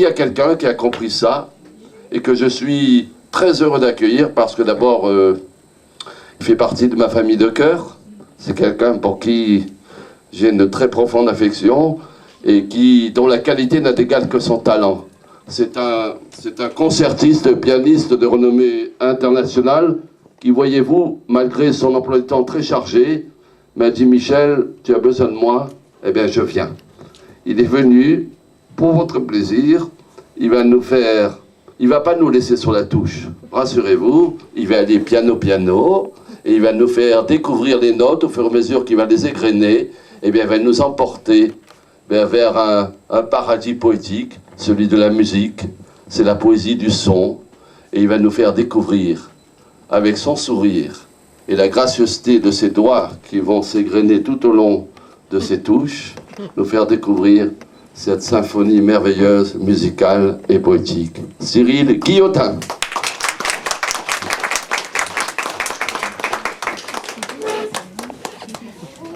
Il y a quelqu'un qui a compris ça et que je suis très heureux d'accueillir parce que d'abord, il fait partie de ma famille de cœur. C'est quelqu'un pour qui j'ai une très profonde affection et dont la qualité n'a d'égal que son talent. C'est un concertiste, pianiste de renommée internationale qui, voyez-vous, malgré son emploi du temps très chargé, m'a dit « Michel, tu as besoin de moi ?» Eh bien, je viens. Il est venu pour votre plaisir. Il va pas nous laisser sur la touche. Rassurez-vous, il va aller piano et il va nous faire découvrir les notes au fur et à mesure qu'il va les égrener. Eh bien, il va nous emporter vers un paradis poétique, celui de la musique. C'est la poésie du son. Et il va nous faire découvrir, avec son sourire et la gracieuseté de ses doigts qui vont s'égrener tout au long de ses touches, nous faire découvrir cette symphonie merveilleuse, musicale et poétique. Cyril Guillotin.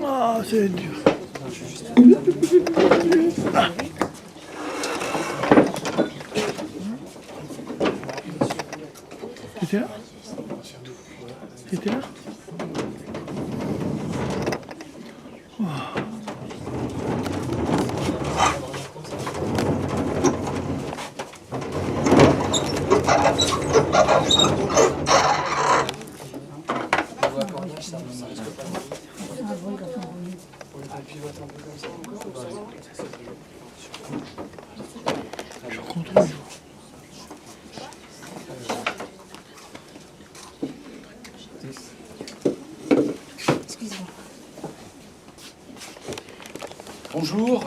Ah, c'est dur. Ah. C'était là? C'était là? Oh. Je contrôle. Bonjour.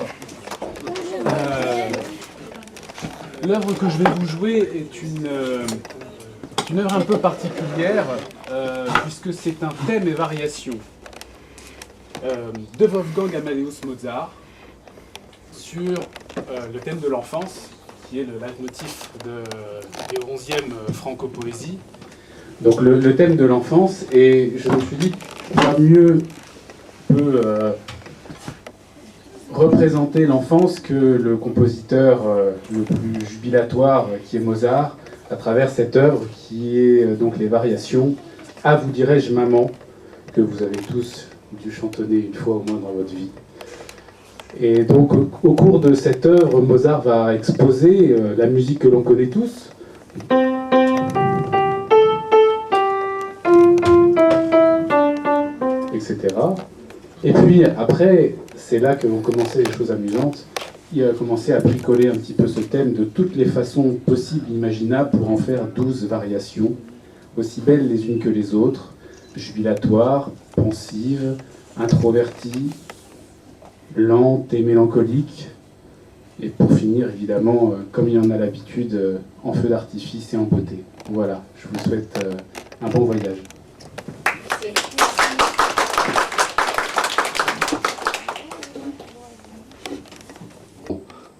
L'œuvre que je vais vous jouer est une œuvre un peu particulière, puisque c'est un thème et variation de Wolfgang Amadeus Mozart sur le thème de l'enfance, qui est le leitmotiv des 11e Franco-Poésie. Donc le thème de l'enfance, et je me suis dit, quoi mieux peut représenter l'enfance que le compositeur le plus jubilatoire qui est Mozart, à travers cette œuvre qui est donc les variations « Ah, vous dirais-je maman » que vous avez tous dû chantonner une fois au moins dans votre vie. Et donc au cours de cette œuvre, Mozart va exposer la musique que l'on connaît tous, etc. Et puis après, c'est là que vont commencer les choses amusantes. Il a commencé à bricoler un petit peu ce thème de toutes les façons possibles, imaginables, pour en faire 12 variations, aussi belles les unes que les autres, jubilatoires, pensives, introverties, lentes et mélancoliques, et pour finir, évidemment, comme il en a l'habitude, en feu d'artifice et en beauté. Voilà, je vous souhaite un bon voyage.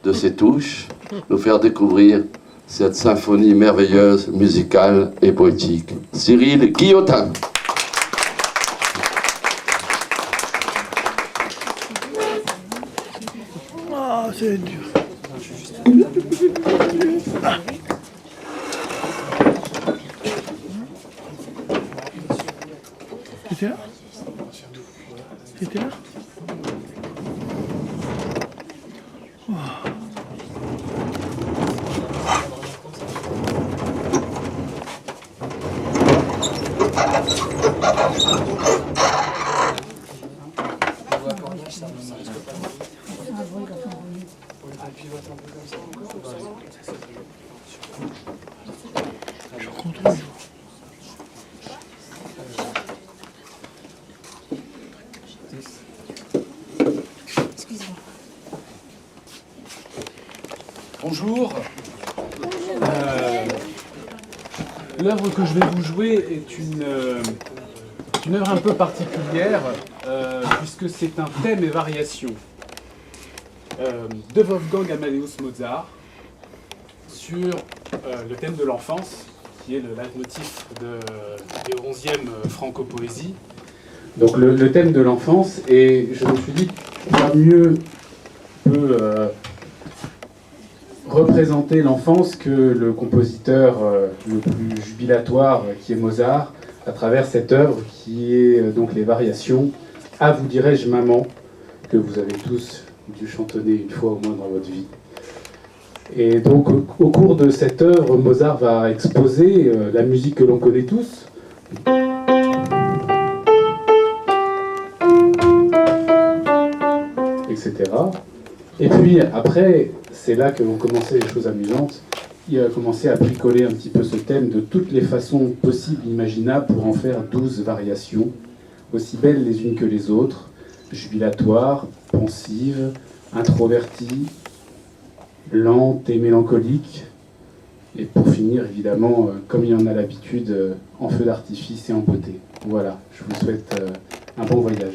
De ses touches, nous faire découvrir cette symphonie merveilleuse, musicale et poétique. Cyril Guillotin. Ah, c'est dur. Ah. C'était là? C'était là? Oh. Je contrôle. Bonjour. L'œuvre que je vais vous jouer est une œuvre un peu particulière, puisque c'est un thème et variation de Wolfgang Amadeus Mozart sur le thème de l'enfance, qui est le leitmotiv des 11e Franco-Poésie. Donc le thème de l'enfance, et je me suis dit, quoi mieux peut représenter l'enfance que le compositeur le plus jubilatoire qui est Mozart, à travers cette œuvre qui est donc les variations « Ah, vous dirais-je maman » que vous avez tous dû chantonner une fois au moins dans votre vie. Et donc au cours de cette œuvre, Mozart va exposer la musique que l'on connaît tous, etc. Et puis après, c'est là que vont commencer les choses amusantes. Il a commencé à bricoler un petit peu ce thème de toutes les façons possibles, imaginables, pour en faire 12 variations, aussi belles les unes que les autres, jubilatoires, pensives, introverties, lentes et mélancoliques. Et pour finir, évidemment, comme il y en a l'habitude, en feu d'artifice et en beauté. Voilà, je vous souhaite un bon voyage.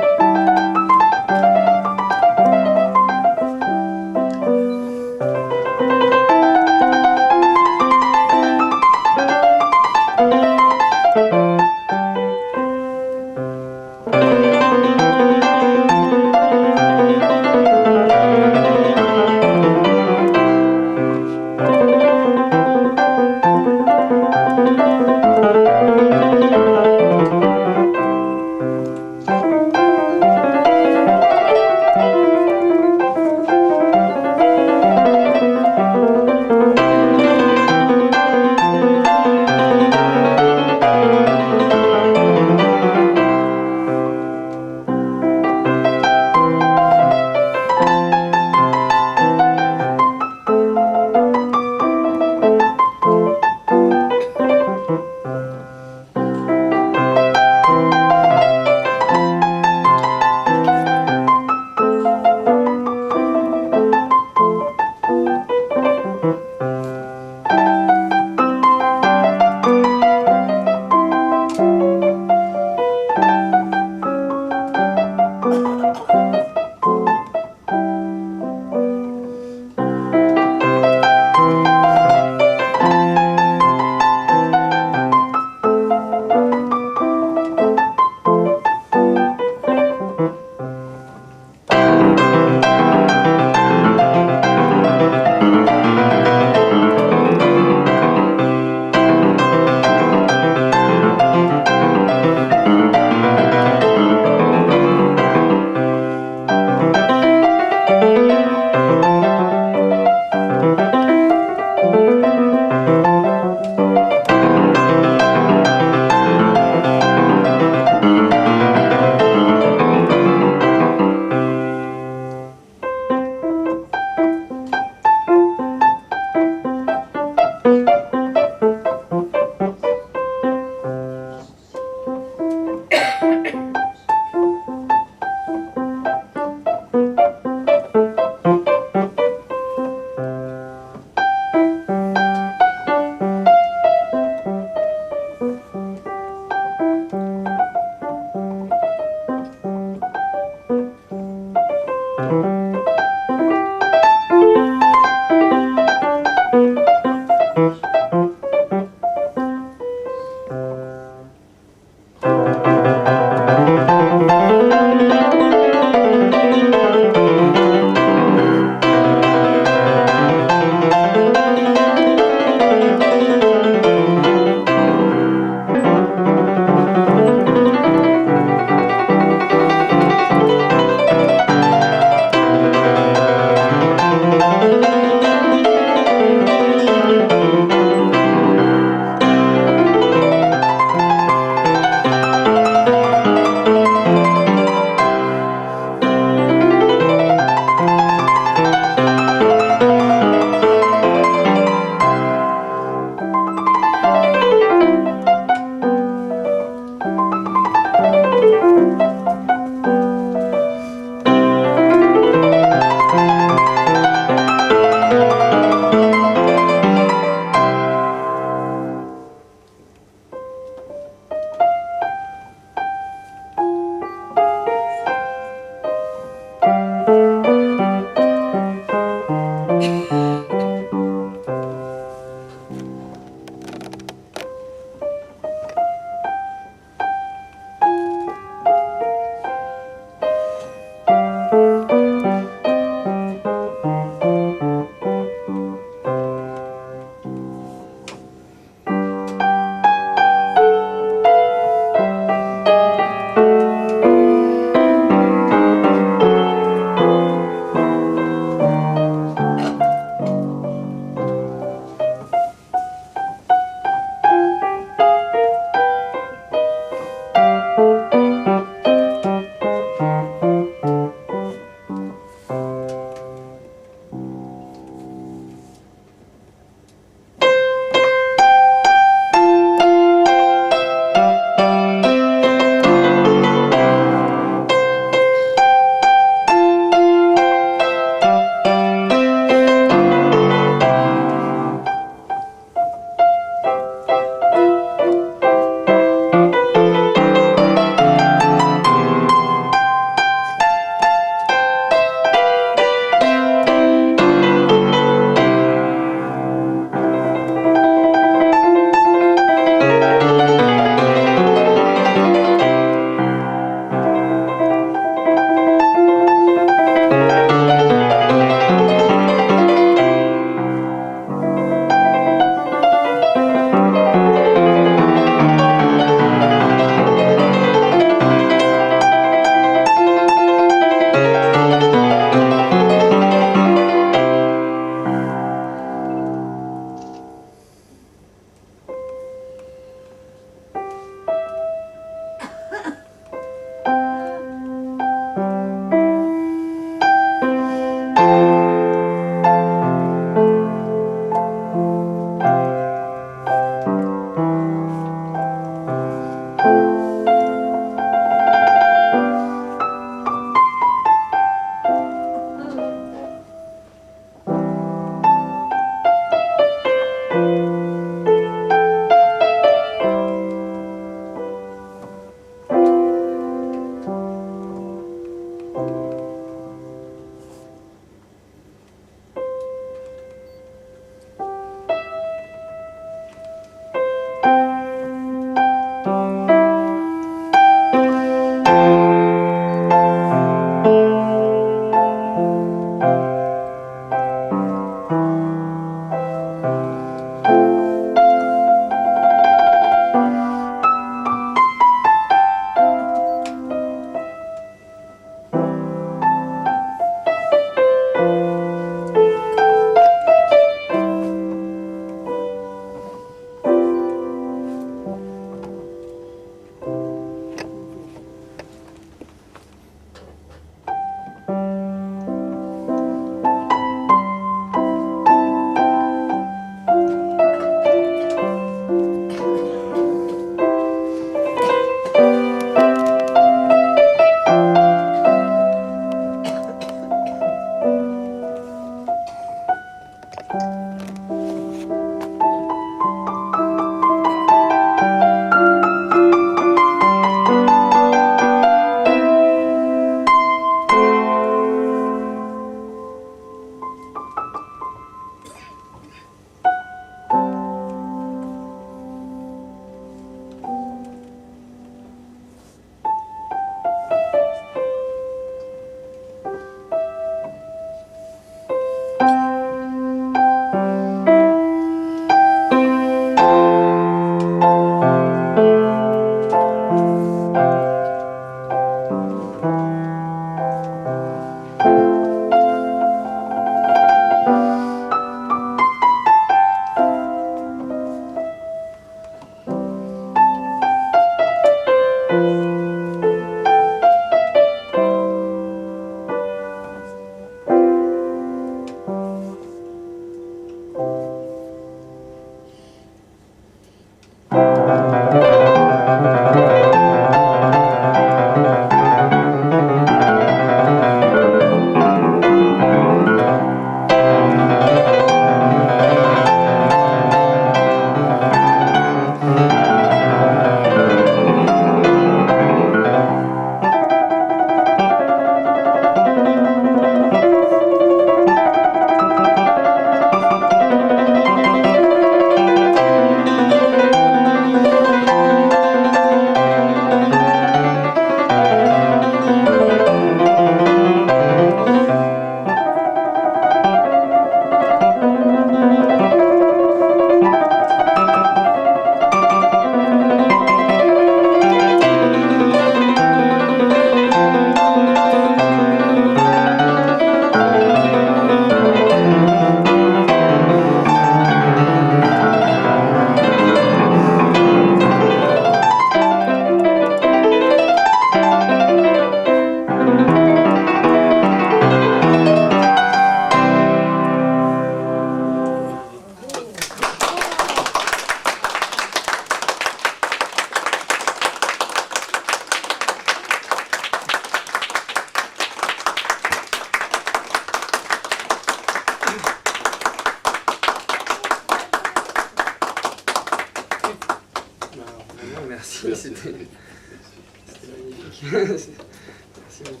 C'était magnifique. Merci beaucoup.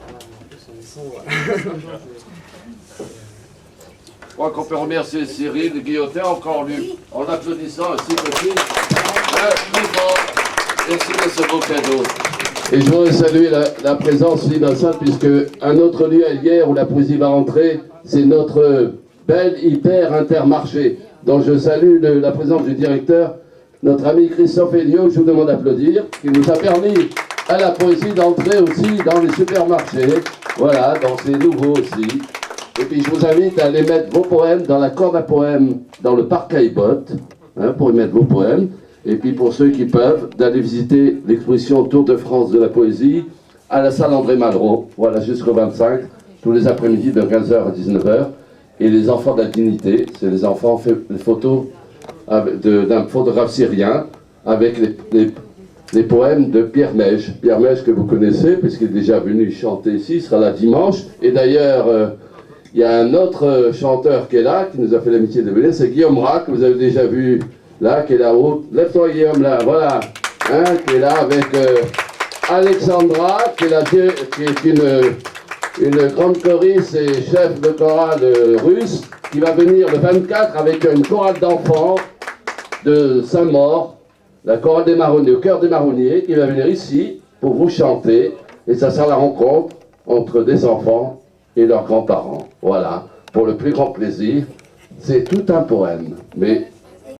En plus, on est sans voix. Je crois qu'on peut remercier Cyril Guillotin encore lui, en applaudissant aussi petit. Plus fort. Merci de ce beau cadeau. Et je voudrais saluer la présence innocente, puisque un autre lieu hier où la poésie va rentrer, c'est notre belle hyper intermarché, dont je salue la présence du directeur, notre ami Christophe Elliot, je vous demande d'applaudir, qui nous a permis à la poésie d'entrer aussi dans les supermarchés. Voilà, donc c'est nouveau aussi. Et puis je vous invite à aller mettre vos poèmes dans la corde à poèmes dans le parc Caillebotte, pour y mettre vos poèmes. Et puis pour ceux qui peuvent, d'aller visiter l'exposition Tour de France de la poésie à la salle André Malraux, voilà, jusqu'au 25, tous les après-midi de 15h à 19h. Et les enfants de la dignité, c'est les enfants fait les photos d'un photographe syrien avec les poèmes de Pierre Mège. Pierre Mège que vous connaissez, puisqu'il est déjà venu chanter ici, il sera là dimanche. Et d'ailleurs, il y a un autre chanteur qui est là, qui nous a fait l'amitié de venir, c'est Guillaume Rat, que vous avez déjà vu là, qui est là-haut. Lève-toi Guillaume, là, voilà. Qui est là avec Alexandra, qui est une grande choriste et chef de chorale russe, qui va venir le 24 avec une chorale d'enfants de Saint-Maur, la chorale des marronniers, au cœur des marronniers, qui va venir ici pour vous chanter. Et ça sera la rencontre entre des enfants et leurs grands-parents. Voilà, pour le plus grand plaisir. C'est tout un poème, mais